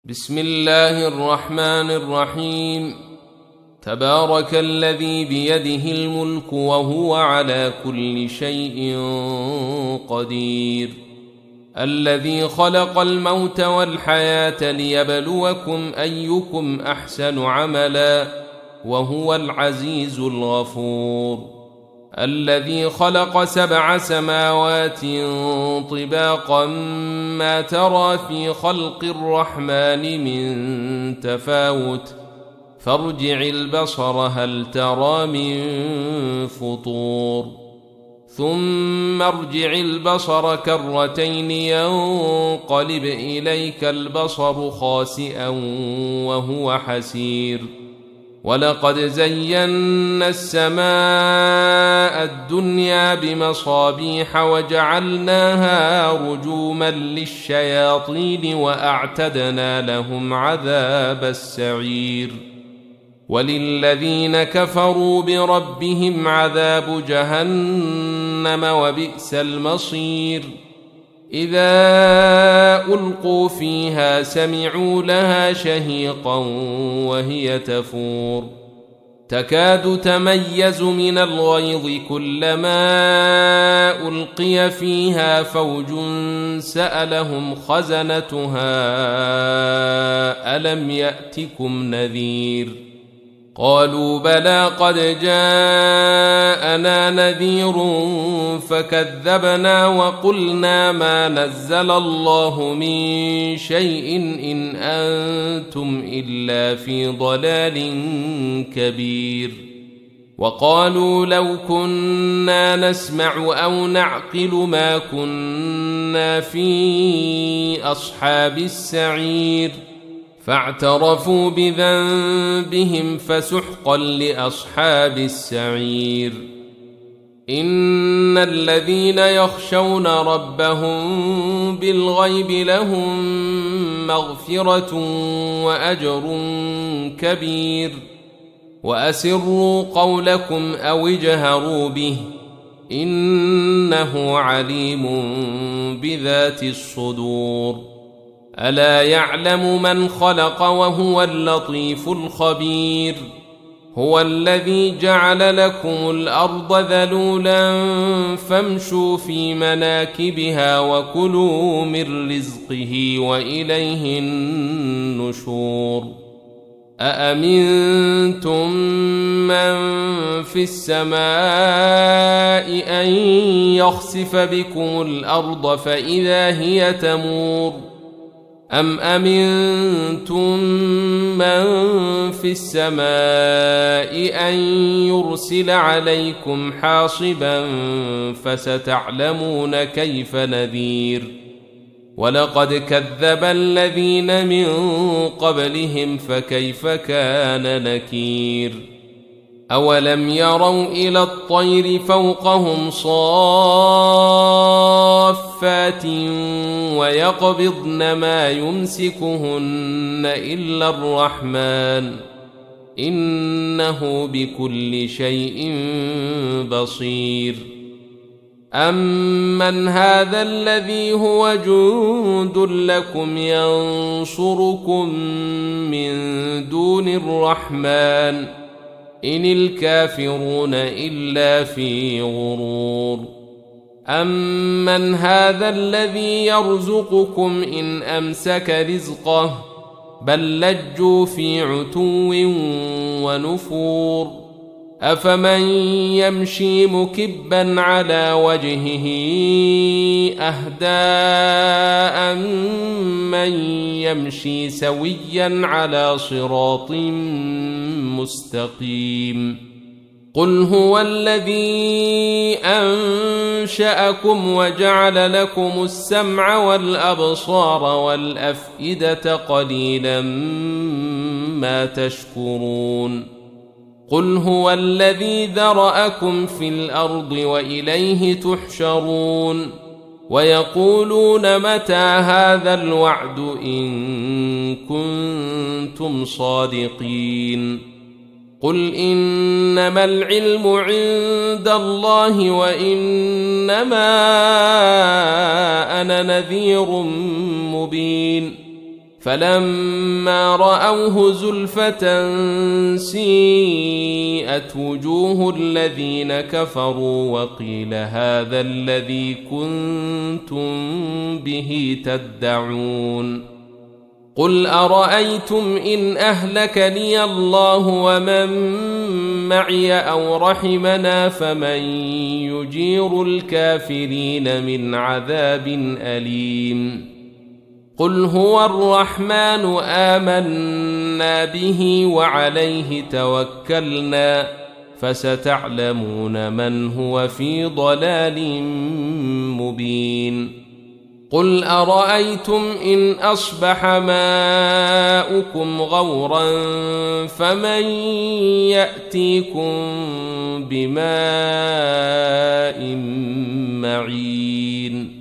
بسم الله الرحمن الرحيم. تبارك الذي بيده الملك وهو على كل شيء قدير، الذي خلق الموت والحياة ليبلوكم أيكم أحسن عملا وهو العزيز الغفور، الذي خلق 7 سماوات طباقا ما ترى في خلق الرحمن من تفاوت فارجع البصر هل ترى من فطور، ثم ارجع البصر كرتين ينقلب إليك البصر خاسئا وهو حسير، ولقد زينا السماء الدنيا بمصابيح وجعلناها رجوما للشياطين وأعتدنا لهم عذاب السعير، وللذين كفروا بربهم عذاب جهنم وبئس المصير. إذا ألقوا فيها سمعوا لها شهيقا وهي تفور، تكاد تميز من الغيظ كلما ألقي فيها فوج سألهم خزنتها ألم يأتكم نذير، قالوا بلى قد جاءنا نذير فكذبنا وقلنا ما نزل الله من شيء إن أنتم إلا في ضلال كبير، وقالوا لو كنا نسمع أو نعقل ما كنا في أصحاب السعير، فاعترفوا بذنبهم فسحقا لأصحاب السعير. إن الذين يخشون ربهم بالغيب لهم مغفرة وأجر كبير، وأسروا قولكم أو اجهروا به إنه عليم بذات الصدور. ألا يعلم من خلق وهو اللطيف الخبير، هو الذي جعل لكم الأرض ذلولا فامشوا في مناكبها وكلوا من رزقه وإليه النشور. أأمنتم من في السماء أن يخسف بكم الأرض فإذا هي تمور، أم أمنتم من في السماء أن يرسل عليكم حاصبا فستعلمون كيف نذير. ولقد كذب الذين من قبلهم فكيف كان نكير. أولم يروا إلى الطير فوقهم صافات ويقبضن ما يمسكهن إلا الرحمن إنه بكل شيء بصير. أمن هذا الذي هو جند لكم ينصركم من دون الرحمن إن الكافرون إلا في غرور. أمن هذا الذي يرزقكم إن أمسك رزقه بل لجوا في عتو ونفور. أفمن يمشي مكبا على وجهه أهدى أمن يمشي سويا على صراط مستقيم. قل هو الذي أنشأكم وجعل لكم السمع والأبصار والأفئدة قليلا ما تشكرون. قل هو الذي ذرأكم في الأرض وإليه تحشرون. ويقولون متى هذا الوعد إن كنتم صادقين. قل إنما العلم عند الله وإنما أنا نذير مبين فلما رأوه زلفة سيئت وجوه الذين كفروا وقيل هذا الذي كنتم به تدعون قل أرأيتم إن أهلكني الله ومن معي أو رحمنا فمن يجير الكافرين من عذاب أليم قل هو الرحمن آمنا به وعليه توكلنا فستعلمون من هو في ضلال مبين قل أرأيتم إن أصبح ماؤكم غورا فمن يأتيكم بماء معين